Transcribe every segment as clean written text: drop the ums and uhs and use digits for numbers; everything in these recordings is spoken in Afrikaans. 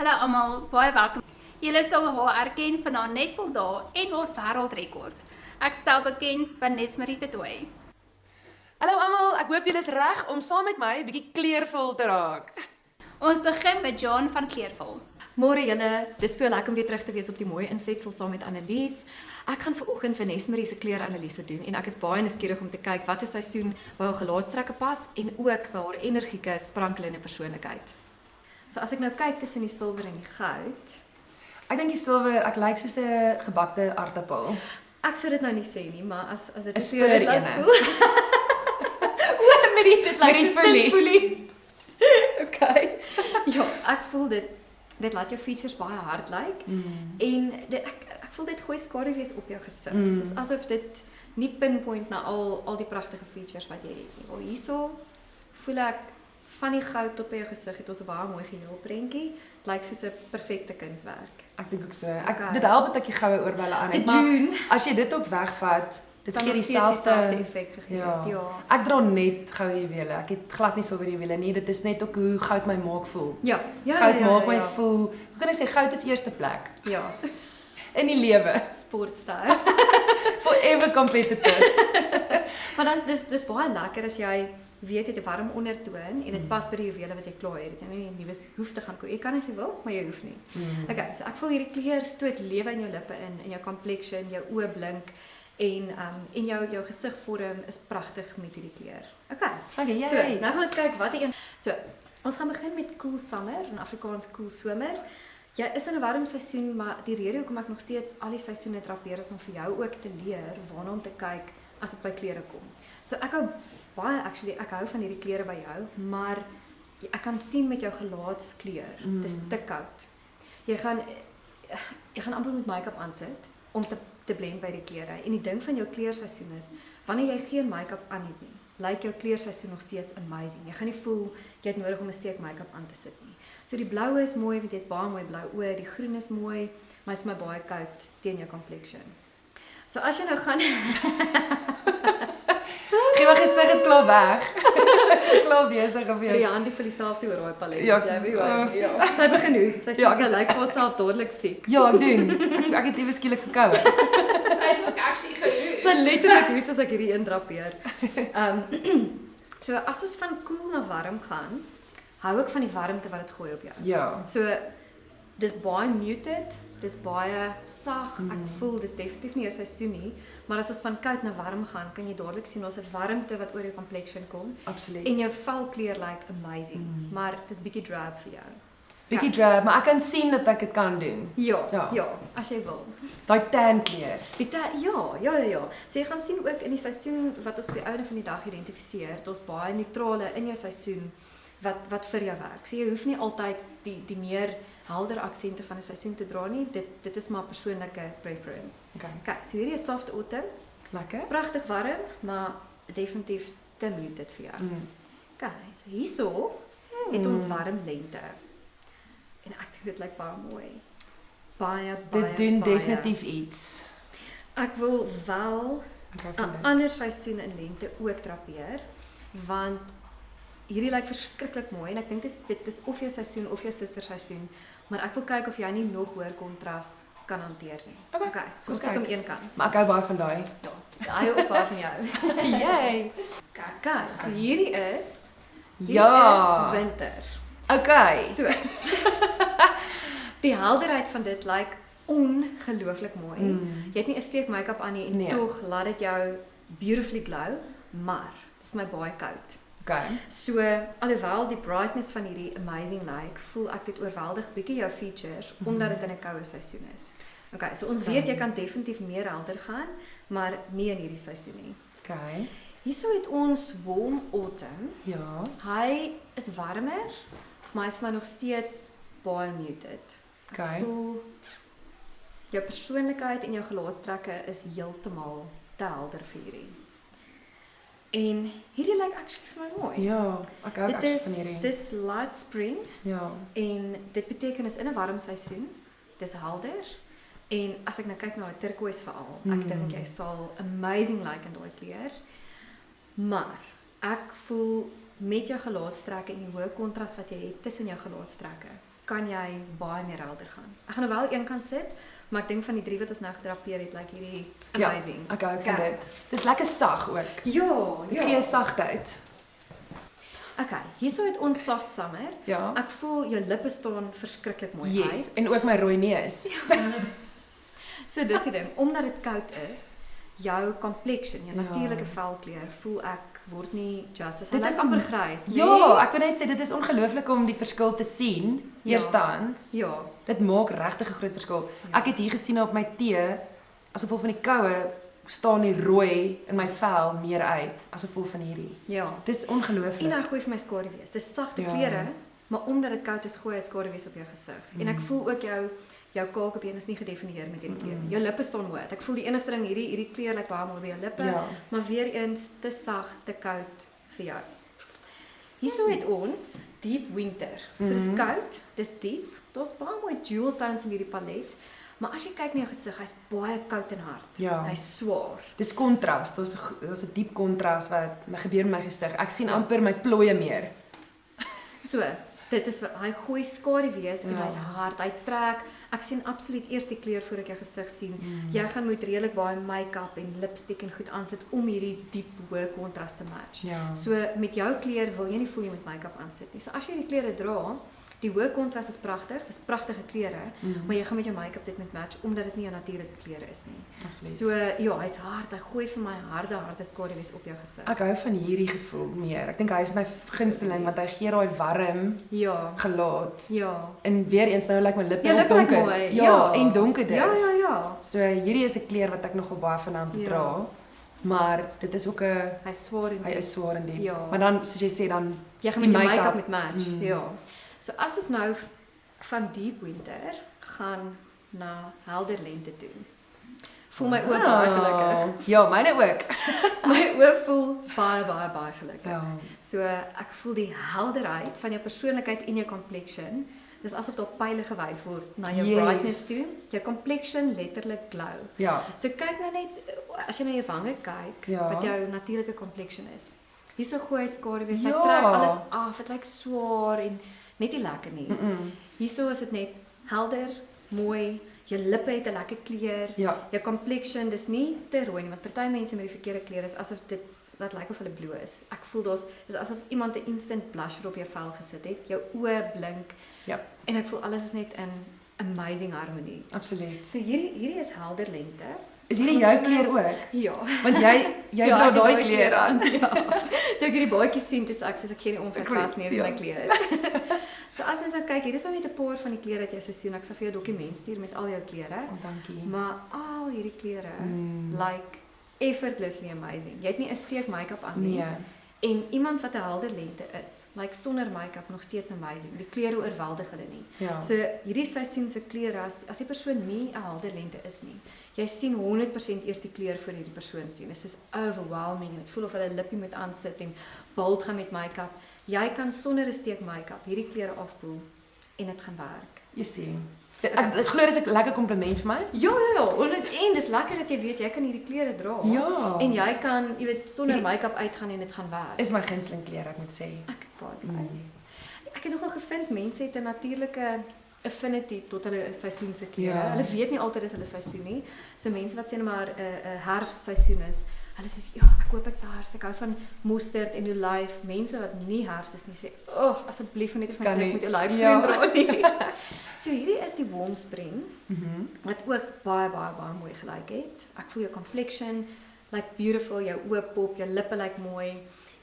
Hallo almal, baie welkom. Julle sal haar erken van haar netbaldae en haar wêreldrekord. Ek stel bekend Vanessa Marie Toy. Hallo almal, ek hoop julle is reg om saam met my 'n bietjie kleurvol te raak. Ons begin met John van Kleurvol. Môre julle, dis so lekker om weer terug te wees op die mooi insetsel saam met Annelies. Ek gaan vanoggend Vanessa Marie se kleuranalise doen en ek is baie nuuskierig om te kyk watter seisoen by haar gelaatstrekke pas en ook by haar energieke, sprankelende persoonlikheid. So as ek nou kyk tussen die silwer en die goud, Ek dink die silwer, ek lyk soos 'n gebakte aartappel. ek sou dit nou nie sê nie, maar as dit 'n is hoe dit laat spoor voel. O, met die dit lyk die so foelie. Okay. Ja, ek voel dit laat jou features baie hard lyk en ek voel dit gooi skaduwees op jou gesig. Dis asof dit nie pinpoint na al die pragtige features wat jy het nie. Maar hierso voel ek van die goud tot by jou gesig het ons 'n baie mooi geheel prentjie. Lyk soos 'n perfekte kunswerk. Ek dink ook so. Okay. Dit help dat ek die goue oorbelle aan het, Dit doen. as jy dit ook wegvat, dit Sal gee nog steeds dieselfde dieselfde effek gegee Ja. het. Ja. Ek dra net goue juwele. Ek het glad nie silwer juwele nie. Dit is net ook hoe goud my maak voel. Ja, Goud maak my voel. Hoe kan ek sê goud is eerste plek Ja, in die lewe. sportster. Forever competitive. Maar dan dis baie lekker as jy weet jy het 'n warm ondertoon en dit pas by die juwele wat jy klaar het. Jy nie nuwe hoef te gaan koop. Jy kan as jy wil, maar jy hoef nie. Okay, so ek voel hierdie kleur stoot lewe in jou lippe in jou complexion, jou oë blink en jou gesigvorm is pragtig met hierdie kleur. Okay. Okay, So, nou gaan ons kyk wat die een. So, ons gaan begin met cool summer, in Afrikaans cool somer. Jy is in 'n warm seisoen, maar die rede hoekom ek nog steeds al die seisoene drapeer is om vir jou ook te leer waarna om te kyk as dit by klere kom. So ek hou baie ek hou van hierdie klere by jou, maar ek kan sien met jou gelaatskleur, dis te koud. Jy gaan amper met make-up aansit om te blend by die klere. En die ding van jou kleurseisoen is, wanneer jy geen make-up aan het nie, lyk jou kleurseisoen nog steeds amazing. Jy gaan nie voel jy het nodig om 'n steek make-up aan te sit nie. So die blou is mooi want jy het baie mooi blou oë, die groen is mooi, maar is my baie koud teen jou complexion. So as jy nou gaan Gee my gesig het klaar weg. Klaar besig of jy. Rian die vir dieselfde oor daai palet. Ja, Jy weet hoe. Ja. Sy begin hoes. Sy Ja, sê sy lyk vir haarself dadelik siek. Ja, ek doen. Ek het ewe skielik verkoue. Eintlik actually gehoor. Sy letterlik hoes as ek hierdie indrapeer. So as ons van koel na warm gaan, hou ek van die warmte wat dit gooi op jou. Ja. So dis baie muted, dis baie sag. Ek voel dis definitief nie jou seisoen nie, maar as ons van koud na warm gaan, kan jy dadelik sien daar's 'n warmte wat oor jou complexion kom Absoluut. en jou velkleur lyk amazing, maar dis bietjie drab vir jou. Bietjie drab, maar ek kan sien dat ek dit kan doen. Ja, Ja. as jy wil. Daai tan kleur. Ja. So jy gaan sien ook in die seisoen wat ons op die ouene van die dag identifiseer, daar's baie neutrale in jou seisoen wat vir jou werk. So jy hoef nie altyd die meer helder aksente van 'n seisoen te dra nie. Dit is maar persoonlike preference. Okay. So hierdie is soft autumn, Lekker. pragtig warm, maar definitief te muted vir jou. Okay, so hierso het ons warm lente. En ek dink dit lyk baie mooi. Baie Dit doen definitief iets. Ek wil wel Ek hou 'n van dit. ander seisoen in lente ook drapeer, want hierdie lyk verskriklik mooi en ek dink dit is of jou seisoen of jou suster seisoen, maar ek wil kyk of jy nie nog hoër kontras kan hanteer nie. Okay, So ons sit om een kant. Maar ek hou baie van daai. Ja, hy ook baie van jou. Yay. Okay, so hierdie is Ja. winter. Okay. So. Die helderheid van dit lyk ongelooflik mooi. Jy het nie 'n steek make-up aan nie en Nee. tog laat dit jou beautifully glow, maar dit is my baie koud. Okay. So alhoewel die brightness van hierdie amazing lyk, voel ek dit oorweldig bietjie jou features omdat dit in 'n koue seisoen is. Okay, so ons weet jy kan definitief meer helder gaan, maar nie in hierdie seisoen nie. Okay. Hierso het ons warm autumn. Ja. Hy is warmer, maar hy is maar nog steeds baie muted. Okay. Ek voel jou persoonlikheid en jou gelaatstrekke is heeltemal te helder vir hierdie. En hierdie lyk actually vir my mooi. Ja, ek hou Dit actually is van hierdie. dis light spring Ja. en dit beteken is in 'n warm seisoen. Dis helder. En as ek nou kyk na die turquoise veral, ek dink jy sal amazing lyk in daai kleur. Maar ek voel met jou gelaatstrekke en die hoë kontras wat jy het tussen jou gelaatstrekke, kan jy baie meer helder gaan. Ek gaan nou wel een kant sit, maar ek dink van die 3 wat ons nou gedrapeer het, lyk hierdie amazing. Ja, ek hou van dit. Dis lekker sag ook. Ja, Dit gee sagtheid. Okay, hierso het ons soft summer. Ja. Ek voel jou lippe staan verskriklik mooi Yes, uit. en ook my rooi neus. So dis die ding, omdat dit koud is, jou complexion, jou Ja. natuurlike velkleur, voel ek word nie justice. Dit Dit is is amper grys. Ja, ek wil net sê dit is ongelooflik om die verskil te sien. Ja. Eerstens, Ja. dit maak regtig 'n groot verskil. Ja. Ek het hier gesien op my tee, as gevolg van die koue, staan die rooi in my vel meer uit as gevolg van hierdie. Ja. Dis En ongelooflik. ek gooi vir my skaduwees. Dis sagte Ja. klere, maar omdat dit koud is, gooi jy skaduwees op jou gesig. En ek voel ook jou kakebeen is nie gedefinieer met hierdie kleur nie. Jou lippe staan mooi uit. Ek voel die enigste ding hierdie kleur lyk baie mooi by jou lippe, Ja. maar weer eens te sag, te koud vir jou. Hierso het ons deep winter. So dis koud, dis diep. Daar's baie mooi jewel tones in hierdie palet. Maar as jy kyk na jou gesig, hy's baie koud en hard. Ja. Hy's swaar. Dis kontras. Daar's 'n diep kontras wat gebeur in my gesig. Ek sien amper my plooie meer. So, dit is hy gooi skaduwees en Ja. hy's hard. Hy trek. Ek sien absoluut eers die kleur voor ek jou gesig sien. Jy gaan moet redelik baie make-up en lipstick en goed aansit om hierdie diep hoë kontras te match. Ja. So met jou kleur wil jy nie voel jy moet make-up aansit nie. So as jy die klere dra, die hoë kontras is pragtig. Dis pragtige klere, maar jy gaan met jou make-up dit moet match omdat dit nie 'n natuurlike kleur is nie. Absoluut. So ja, hy's hard. Hy gooi vir my harde skaduwees op jou gesig. Ek hou van hierdie gevoel meer. Ek dink hy is my gunsteling want hy gee daai warm Ja. gelaat. Ja. En weer eens nou lyk my lippe Jou nog lippe lyk donker. mooi, Ja, ja. en donkerder. Ja. So hierdie is 'n kleur wat ek nogal baie van hou om te Ja. dra. Maar dit is ook 'n Hy's swaar en hy is swaar en diep. Ja. Maar dan soos jy sê dan jy gaan die met jou make-up. make-up moet match. Ja. So as ons nou van deep winter gaan na helder lente toe. Voel my oë baie gelukkig. Ja, myne ook. My oë voel baie gelukkig. Ja. So ek voel die helderheid van jou persoonlikheid en jou complexion. Dis asof daar pile gewys word na jou Yes. brightness toe. Jou complexion letterlik glow. Ja. So kyk nou net as jy na jou wange kyk Ja. wat jou natuurlike complexion is. Hierso gooi hy skaduwees, hy Ja. trek alles af. Dit lyk swaar en net nie lekker nie. Mm. Hierso is dit net helder, mooi. Jou lippe het 'n lekker kleur. Ja. Jou complexion, dis nie te rooi nie, want party mense met die verkeerde kleur is asof dit lyk of hulle blou is. Ek voel dis asof iemand 'n instant blusher op jou vel gesit het. Jou oë blink Ja, en ek voel alles is net in amazing harmonie. absoluut. So hierdie is helder lente. Is hierdie jou kleur ook? Ja. Want jy Ja, dra ek het daai daai kleur aan. Ja. Toe ek hierdie baadjies sien, toe sê ek ek gee nie om vir Ek pas weet, nie, dis ja. my kleur. So as mens nou kyk, hier is nou net 'n paar van die klere uit jou seisoen. Ek sal vir jou 'n dokument stuur met al jou klere. Oh, dankie. Maar al hierdie klere like effortlessly amazing. Jy het nie 'n steek make-up aan nie. Nee. En iemand wat 'n helder lente is, like sonder make-up nog steeds amazing. Die kleure oorweldig hulle nie. Ja. So hierdie seisoen se kleure as die persoon nie 'n helder lente is nie. Jy sien 100% eers die kleur voor hierdie persoon sien. Dit is soos overwhelming en dit voel of hulle lippie moet aansit en bold gaan met make-up. Jy kan sonder 'n steek make-up hierdie kleure afpoel en dit gaan werk. Jy sien. Ek glo dis 'n lekker kompliment vir my. Ja, en dis lekker dat jy weet jy kan hierdie klere dra. Ja. En jy kan, jy weet, sonder make-up uitgaan en dit gaan werk. Is my gunsteling kleur, ek moet sê. Ek is baie bly. Ek het nogal gevind mense het 'n natuurlike affinity tot hulle seisoense kleure. Ja. Hulle weet nie altyd dis hulle seisoen nie. So mense wat sê net maar 'n herfsseisoen is, hulle sê ja, ek hoop ek's herfs. Ek hou van mosterd en olyf. Mense wat nie herfs is nie sê, "Ag, asseblief net vir my Kan sê ek nie. moet olyf Ja. dra nie." So hierdie is die warm spring wat ook baie mooi gelyk het. Ek voel jou complexion like beautiful, jou oë pop, jou lippe lyk mooi.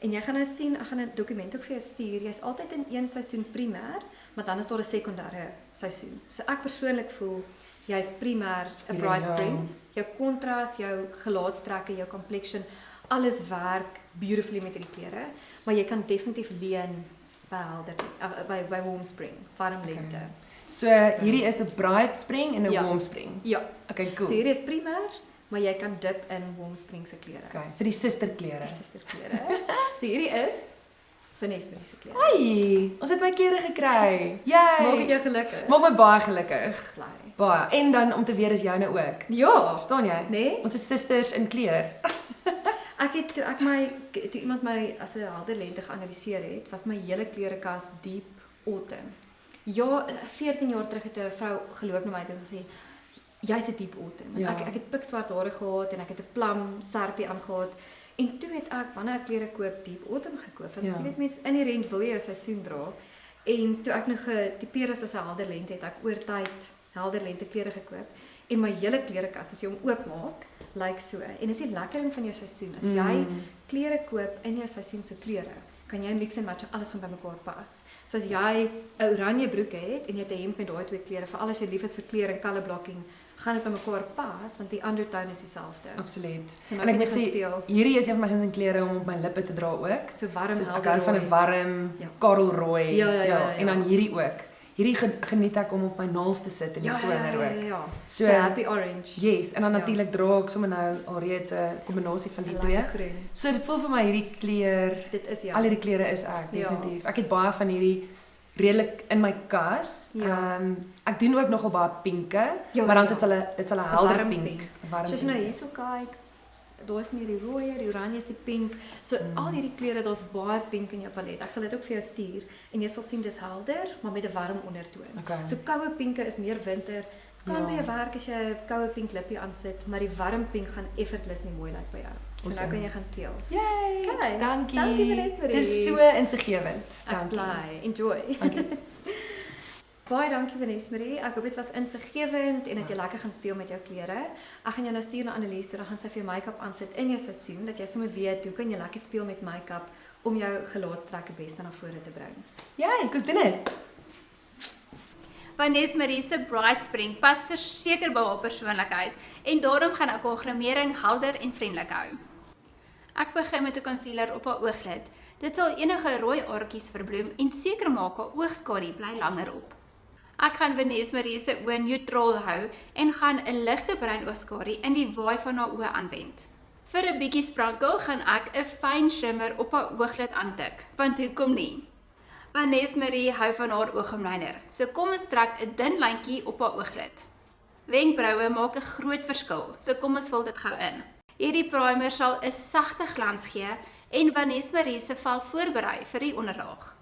En jy gaan nou sien, ek gaan 'n dokument ook vir jou stuur. Jy's altyd in een seisoen primêr, maar dan is daar 'n sekondêre seisoen. So ek persoonlik voel jy's primêr 'n bright Ja. spring. Jou kontras, jou gelaatstrekke, jou complexion, alles werk beautifully met hierdie klere, maar jy kan definitief leen by helder by warm spring, warm lente. So hierdie is 'n bright spring en 'n Ja. warm spring. Ja. Okay, cool. So hierdie is primêr, maar jy kan dip in warm spring se klere. Okay, so die susterkleure. Die susterklere. So hierdie is Vanessa se klere. Hey, ons het my klere gekry. Yay. Maak dit jou gelukkig. Maak my baie gelukkig. Bly. Baie. En dan om te weet is joune ook. Ja. Verstaan jy? Nee? Ons is susters in kleur. Ek het toe iemand my as 'n helder lente geanaliseer het, was my hele klerekas deep autumn. Ja, 14 jaar terug het 'n vrou geloop na my toe en gesê, jy's 'n diep autumn. Ja. Ek het pikswart hare gehad en ek het 'n plum serpie aangehad. En toe het ek wanneer ek klere koop, diep autumn gekoop. Want Ja. jy weet mense inherent wil jy jou seisoen dra. En toe ek nog getipeer is as 'n helder lente, het ek oor tyd helder lente klere gekoop. En my hele klerekas as jy hom oopmaak, lyk so. En dis die lekkering van jou seisoen. As jy klere koop in jou seisoen se kleure, kan jy mix en match en alles gaan bymekaar pas. So as jy 'n oranje broek het en jy het 'n hemp met daai twee kleure, veral as jy lief is vir kleur en color blocking, gaan dit bymekaar pas want die undertone is dieselfde. Absoluut. So nou En ek kan jy moet gaan sê, speel. hierdie is een van my gunsteling klere om op my lippe te dra ook. So warm Soos ek helder hou van 'n rooi. warm Ja. korrelrooi. Ja. En dan hierdie ook. Hierdie geniet ek om op my naels te sit in die somer ook. Ja. So, So happy orange. Yes, en dan Ja. natuurlik dra ek sommer nou alreeds 'n kombinasie van die twee. Lekker groen. So dit voel vir my hierdie kleur, Dit is ja. al hierdie kleure is ek Ja. definitief. Ek het baie van hierdie redelik in my kas. Ja. Ek doen ook nogal baie pinke, Ja, maar dan ja. sit hulle dit's hulle helder warm pink. pink. Warm So as jy nou pink. hierso kyk, daar is meer die rooi, die oranje is die pink. So al hierdie kleure, daar's baie pink in jou palet. Ek sal dit ook vir jou stuur en jy sal sien dis helder, maar met 'n warm ondertoon. Okay. So koue pinke is meer winter. Kan Ja. by jou werk as jy 'n koue pink lippie aansit, maar die warm pink gaan effortless nie mooi lyk by jou. So Awesome. nou kan jy gaan speel. Yay! Okay. Dankie. Dankie, Vanessa Marie. Dis so insiggewend. Ek Dankie. bly. Enjoy. Dankie. Baie dankie Vanessa Marie. Ek hoop dit was insiggewend en dat jy lekker gaan speel met jou klere. Ek gaan jou nou stuur na Annelies, dan gaan sy vir jou make-up aansit in jou seisoen dat jy sommer weet hoe kan jy lekker speel met make-up om jou gelaatstrekke beste na vore te bring. Yay, kom doen dit. Vanessa Marie se Bright Spring pas verseker by haar persoonlikheid en daarom gaan ek haar grimering helder en vriendelik hou. Ek begin met 'n concealer op haar ooglid. Dit sal enige rooi aartjies verbloem en seker maak haar oogskadu bly langer op. Ek gaan Vanessa Marie se oë neutraal hou en gaan 'n ligte bruin oogskadu in die waai van haar oë aanwend. Vir 'n bietjie sprankel gaan ek 'n fyn shimmer op haar ooglid aantik, want hoekom nie? Vanessa Marie hou van haar oogliner, so kom ons trek 'n dun lyntjie op haar ooglid. Wenkbroue maak 'n groot verskil, so kom ons vul dit gou in. Hierdie primer sal 'n sagte glans gee en Vanessa Marie se vel voorberei vir die onderlaag.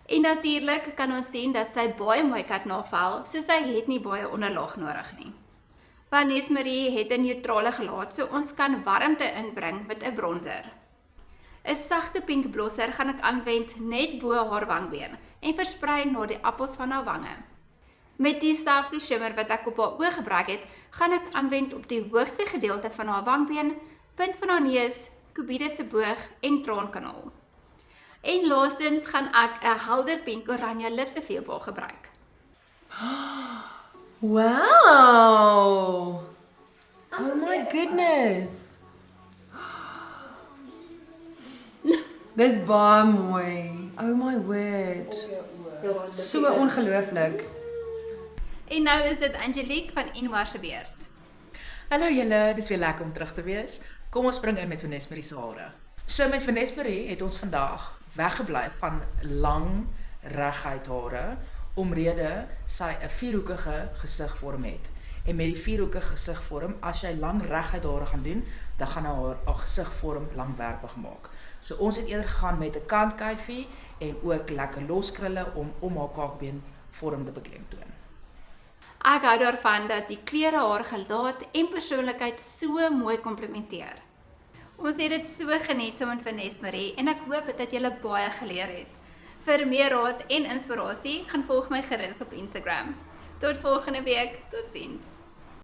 En natuurlik kan ons sien dat sy baie mooi kyk na haar vel, so sy het nie baie onderlaag nodig nie. Vanessa Marie het 'n neutrale gelaat, so ons kan warmte inbring met 'n bronzer. 'n Sagte pink blosser gaan ek aanwend net bo haar wangbeen en versprei na die appels van haar wange. Met dieselfde shimmer wat ek op haar oë gebruik het, gaan ek aanwend op die hoogste gedeelte van haar wangbeen, punt van haar neus, kubide se boog en traankanaal. En laastens gaan ek 'n helder pink oranje lipstifie op haar gebruik. Wow! Oh my goodness. Dis baie mooi. Oh my word. So ongelooflik. En nou is dit Angelique van Inwar se beurt. Hallo julle, dis weer lekker om terug te wees. Kom ons spring in met Vanessa Marie se hare. So met Vanessa Marie het ons vandag weggebly van lang reguit hare omrede sy 'n vierhoekige gesigvorm het. En met die vierhoekige gesigvorm, as jy lang reguit hare gaan doen, dan gaan haar gesigvorm langwerpig maak. So ons het eerder gegaan met 'n kantkuifie en ook lekker loskrulle om haar kaakbeen vorm te beklemtoon. Ek hou daarvan dat die klere haar gelaat en persoonlikheid so mooi komplementeer. Ons het dit so geniet saam met Vanessa Marie en ek hoop dat julle baie geleer het. Vir meer raad en inspirasie, gaan volg my gerus op Instagram. Tot volgende week, totsiens.